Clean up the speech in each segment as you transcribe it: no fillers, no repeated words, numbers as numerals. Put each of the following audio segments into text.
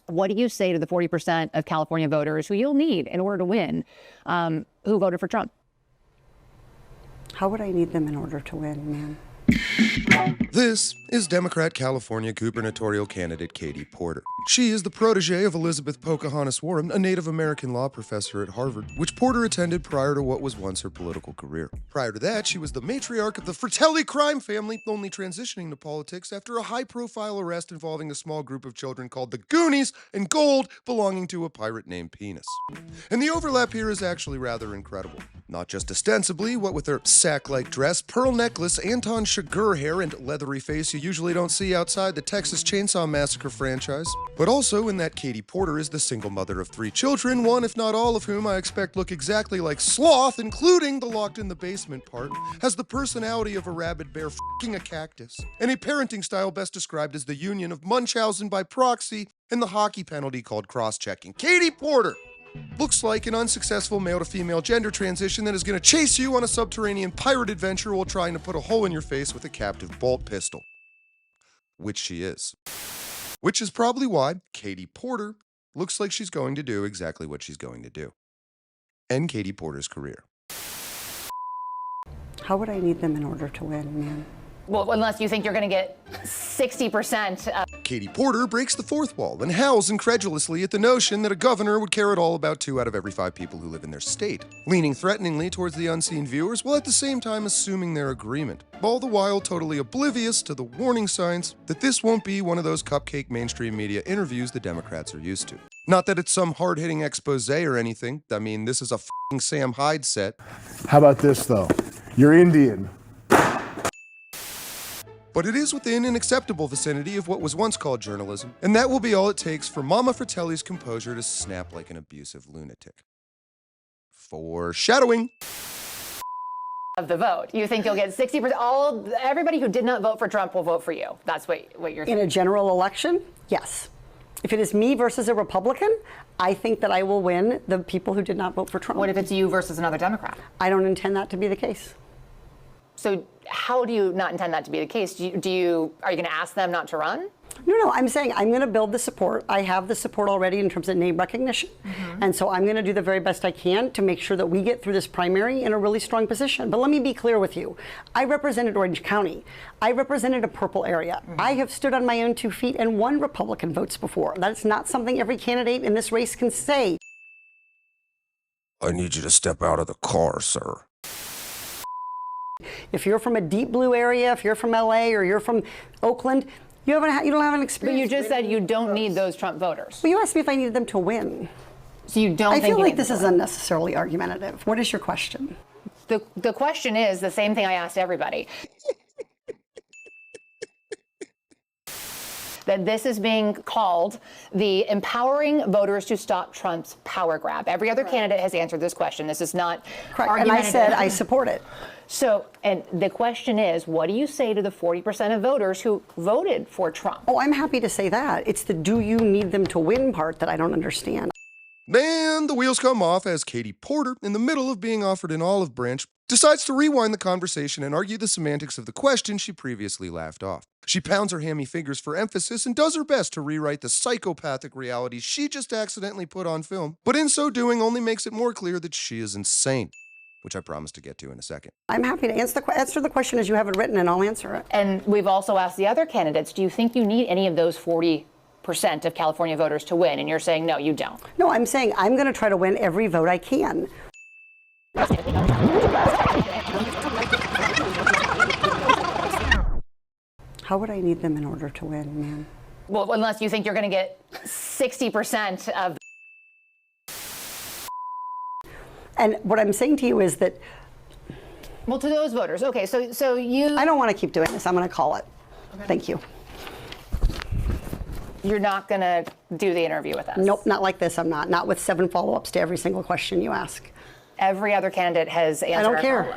What do you say to the 40% of California voters who you'll need in order to win, who voted for Trump? How would I need them in order to win, man? This is Democrat California gubernatorial candidate Katie Porter. She is the protege of Elizabeth Pocahontas Warren, a Native American law professor at Harvard, which Porter attended prior to what was once her political career. Prior to that, she was the matriarch of the Fratelli crime family, only transitioning to politics after a high-profile arrest involving a small group of children called the Goonies and gold belonging to a pirate named Penis. And the overlap here is actually rather incredible. Not just ostensibly, what with her sack-like dress, pearl necklace, Anton Chigurh hair, and leathery face you usually don't see outside the Texas Chainsaw Massacre franchise, but also in that Katie Porter is the single mother of 3 children, one if not all of whom I expect look exactly like Sloth, including the locked in the basement part, has the personality of a rabid bear f***ing a cactus, and a parenting style best described as the union of Munchausen by proxy and the hockey penalty called cross-checking. Katie Porter looks like an unsuccessful male-to-female gender transition that is going to chase you on a subterranean pirate adventure while trying to put a hole in your face with a captive bolt pistol. Which she is. Which is probably why Katie Porter looks like she's going to do exactly what she's going to do. End Katie Porter's career. How would I need them in order to win, man? Well, unless you think you're going to get 60% of... Katie Porter breaks the fourth wall and howls incredulously at the notion that a governor would care at all about 2 out of every 5 people who live in their state, leaning threateningly towards the unseen viewers while at the same time assuming their agreement, all the while totally oblivious to the warning signs that this won't be one of those cupcake mainstream media interviews the Democrats are used to. Not that it's some hard-hitting expose or anything. I mean, this is a f***ing Sam Hyde set. How about this, though? You're Indian. But it is within an acceptable vicinity of what was once called journalism, and that will be all it takes for Mama Fratelli's composure to snap like an abusive lunatic. Foreshadowing. of the vote. You think you'll get 60%? Everybody who did not vote for Trump will vote for you. That's what you're saying. In a general election, yes. If it is me versus a Republican, I think that I will win the people who did not vote for Trump. What if it's you versus another Democrat? I don't intend that to be the case. So how do you not intend that to be the case? Are you going to ask them not to run? No, I'm saying I'm going to build the support. I have the support already in terms of name recognition. Mm-hmm. And so I'm going to do the very best I can to make sure that we get through this primary in a really strong position. But let me be clear with you. I represented Orange County. I represented a purple area. Mm-hmm. I have stood on my own 2 feet and won Republican votes before. That's not something every candidate in this race can say. I need you to step out of the car, sir. If you're from a deep blue area, if you're from LA or you're from Oakland, you don't have an experience. But you just said you don't need those Trump voters. Well, you asked me if I needed them to win. So you don't think I feel like this is unnecessarily argumentative. What is your question? The question is the same thing I asked everybody. That this is being called the empowering voters to stop Trump's power grab. Every other candidate has answered this question. This is not correct. And I said I support it. So, and the question is, what do you say to the 40% of voters who voted for Trump? Oh, I'm happy to say that. It's the do you need them to win part that I don't understand. Then the wheels come off as Katie Porter, in the middle of being offered an olive branch, decides to rewind the conversation and argue the semantics of the question she previously laughed off. She pounds her hammy fingers for emphasis and does her best to rewrite the psychopathic reality she just accidentally put on film, but in so doing only makes it more clear that she is insane, which I promise to get to in a second. I'm happy to answer the question as you have it written, and I'll answer it. And we've also asked the other candidates, do you think you need any of those 40% of California voters to win? And you're saying, no, you don't. No, I'm saying I'm going to try to win every vote I can. How would I need them in order to win, man? Well, unless you think you're going to get 60% of... And what I'm saying to you is that... Well, to those voters. Okay, so you... I don't want to keep doing this. I'm going to call it. Okay. Thank you. You're not going to do the interview with us? Nope, not like this. I'm not. Not with 7 follow-ups to every single question you ask. Every other candidate has answered. I don't care.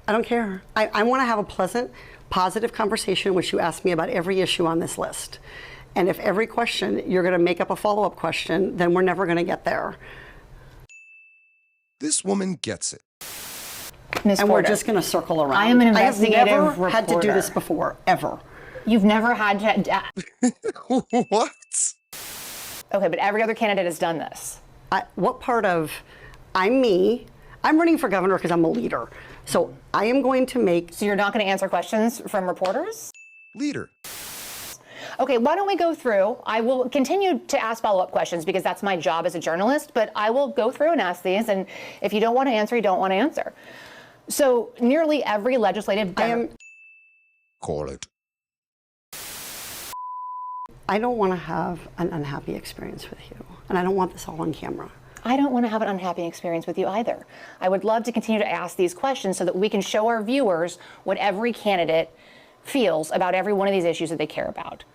I don't care. I want to have a pleasant, positive conversation in which you ask me about every issue on this list. And if every question you're going to make up a follow-up question, then we're never going to get there. This woman gets it. Ms. And Porter, we're just going to circle around. I am an investigative I have never reporter. had to do this before, ever. You've never had to... What? Okay, but every other candidate has done this. What part of I'm me? I'm running for governor because I'm a leader. So I am going to make. So you're not going to answer questions from reporters? Leader. Okay, why don't we go through? I will continue to ask follow-up questions because that's my job as a journalist, but I will go through and ask these, and if you don't want to answer, you don't want to answer. So nearly every legislative... Call it. I don't want to have an unhappy experience with you, and I don't want this all on camera. I don't want to have an unhappy experience with you either. I would love to continue to ask these questions so that we can show our viewers what every candidate feels about every one of these issues that they care about.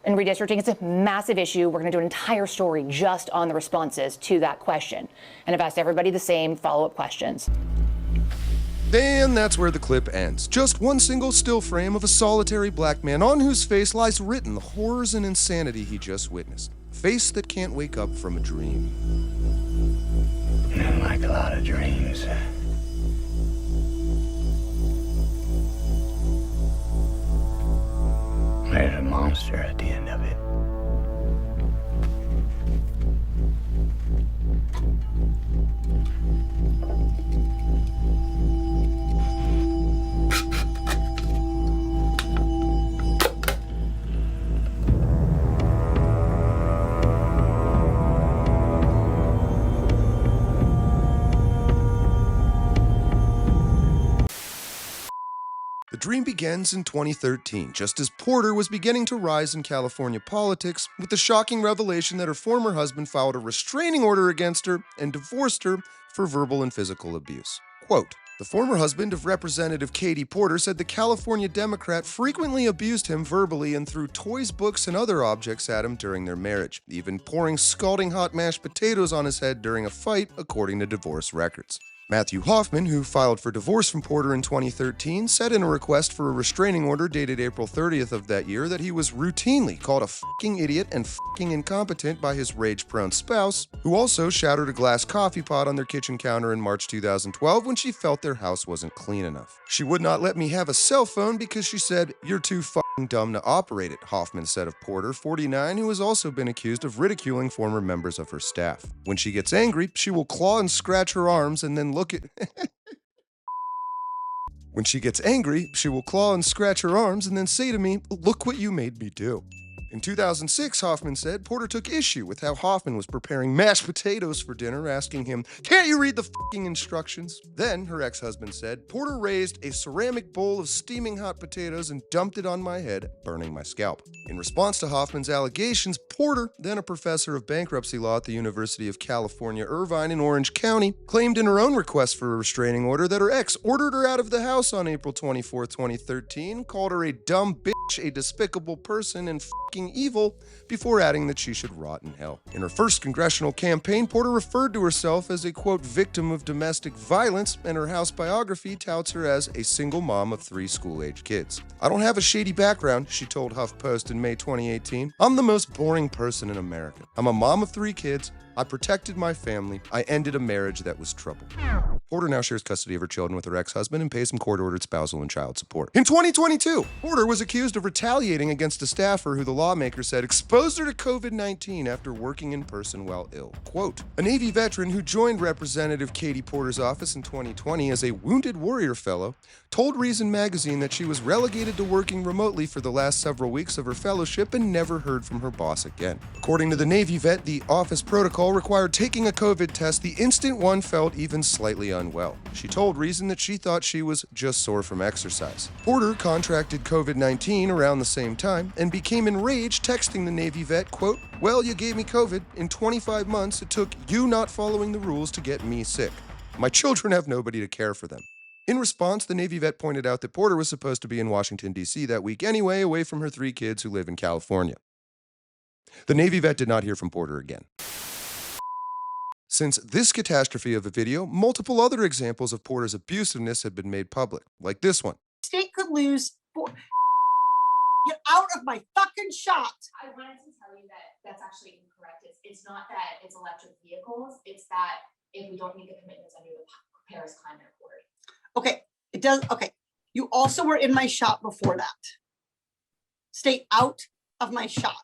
And redistricting is a massive issue. We're going to do an entire story just on the responses to that question. And I've asked everybody the same follow-up questions. And that's where the clip ends. Just one single still frame of a solitary black man on whose face lies written the horrors and insanity he just witnessed. A face that can't wake up from a dream. I like a lot of dreams. There's a monster at the end of it. The dream begins in 2013, just as Porter was beginning to rise in California politics, with the shocking revelation that her former husband filed a restraining order against her and divorced her for verbal and physical abuse. Quote, the former husband of Representative Katie Porter said the California Democrat frequently abused him verbally and threw toys, books, and other objects at him during their marriage, even pouring scalding hot mashed potatoes on his head during a fight, according to divorce records. Matthew Hoffman, who filed for divorce from Porter in 2013, said in a request for a restraining order dated April 30th of that year that he was routinely called a fucking idiot and fucking incompetent by his rage-prone spouse, who also shattered a glass coffee pot on their kitchen counter in March 2012 when she felt their house wasn't clean enough. She would not let me have a cell phone because she said, "You're too fucking dumb to operate it," Hoffman said of Porter, 49, who has also been accused of ridiculing former members of her staff. When she gets angry, she will claw and scratch her arms and then look at... When she gets angry, she will claw and scratch her arms and then say to me, "Look what you made me do." In 2006, Hoffman said Porter took issue with how Hoffman was preparing mashed potatoes for dinner, asking him, "Can't you read the fucking instructions?" Then, her ex-husband said, Porter raised a ceramic bowl of steaming hot potatoes and dumped it on my head, burning my scalp. In response to Hoffman's allegations, Porter, then a professor of bankruptcy law at the University of California, Irvine in Orange County, claimed in her own request for a restraining order that her ex ordered her out of the house on April 24, 2013, called her a dumb bitch, a despicable person, and fucking evil, before adding that she should rot in hell. In her first congressional campaign, Porter referred to herself as a, quote, victim of domestic violence, and her House biography touts her as a single mom of 3 school-age kids. "I don't have a shady background," she told HuffPost in May 2018. "I'm the most boring person in America. I'm a mom of 3 kids. I protected my family. I ended a marriage that was troubled." Porter now shares custody of her children with her ex-husband and pays some court-ordered spousal and child support. In 2022, Porter was accused of retaliating against a staffer who the lawmaker said exposed her to COVID-19 after working in person while ill. Quote, a Navy veteran who joined Representative Katie Porter's office in 2020 as a Wounded Warrior Fellow told Reason magazine that she was relegated to working remotely for the last several weeks of her fellowship and never heard from her boss again. According to the Navy vet, the office protocol required taking a COVID test the instant one felt even slightly unwell. She told Reason that she thought she was just sore from exercise. Porter contracted COVID-19 around the same time and became enraged, texting the Navy vet, quote, "Well, you gave me COVID. In 25 months, it took you not following the rules to get me sick. My children have nobody to care for them." In response, the Navy vet pointed out that Porter was supposed to be in Washington, D.C. that week anyway, away from her 3 kids who live in California. The Navy vet did not hear from Porter again. Since this catastrophe of a video, multiple other examples of Porter's abusiveness have been made public, like this one. State could lose. Get out of my fucking shot. I wanted to tell you that that's actually incorrect. It's not that it's electric vehicles. It's that if we don't meet the commitments under the Paris Climate Accord. Okay, it does. Okay, you also were in my shot before that. Stay out of my shot.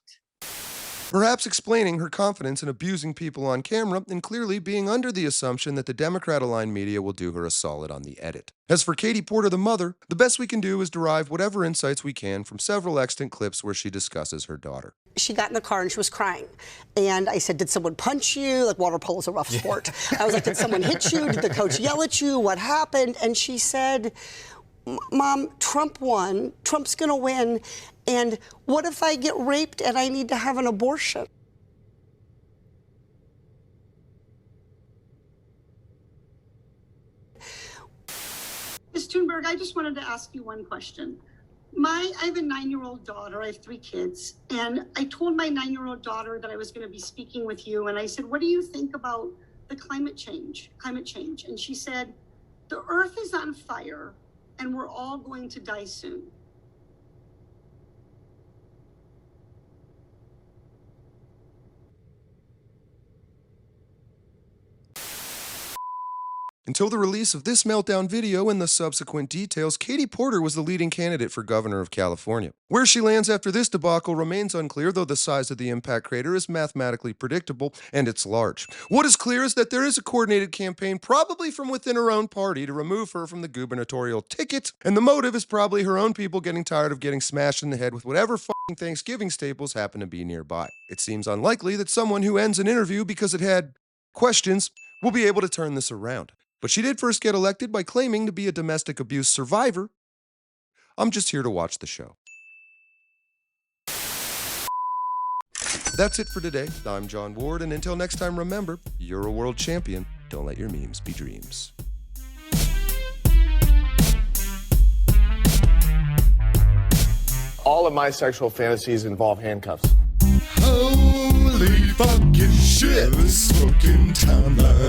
perhaps explaining her confidence in abusing people on camera and clearly being under the assumption that the Democrat-aligned media will do her a solid on the edit. As for Katie Porter, the mother, the best we can do is derive whatever insights we can from several extant clips where she discusses her daughter. She got in the car and she was crying. And I said, did someone punch you? Like, water polo is a rough sport. I was like, did someone hit you? Did the coach yell at you? What happened? And she said, Mom, Trump won. Trump's going to win. And what if I get raped and I need to have an abortion? Ms. Thunberg, I just wanted to ask you one question. I have a 9-year-old daughter. I have 3 kids. And I told my 9-year-old daughter that I was going to be speaking with you. And I said, what do you think about the climate change? And she said, the earth is on fire and we're all going to die soon. Until the release of this meltdown video and the subsequent details, Katie Porter was the leading candidate for governor of California. Where she lands after this debacle remains unclear, though the size of the impact crater is mathematically predictable, and it's large. What is clear is that there is a coordinated campaign, probably from within her own party, to remove her from the gubernatorial ticket, and the motive is probably her own people getting tired of getting smashed in the head with whatever f***ing Thanksgiving staples happen to be nearby. It seems unlikely that someone who ends an interview because it had questions will be able to turn this around. But she did first get elected by claiming to be a domestic abuse survivor. I'm just here to watch the show. That's it for today. I'm John Ward, and until next time, remember, you're a world champion. Don't let your memes be dreams. All of my sexual fantasies involve handcuffs. Holy fucking shit, this fucking timeline.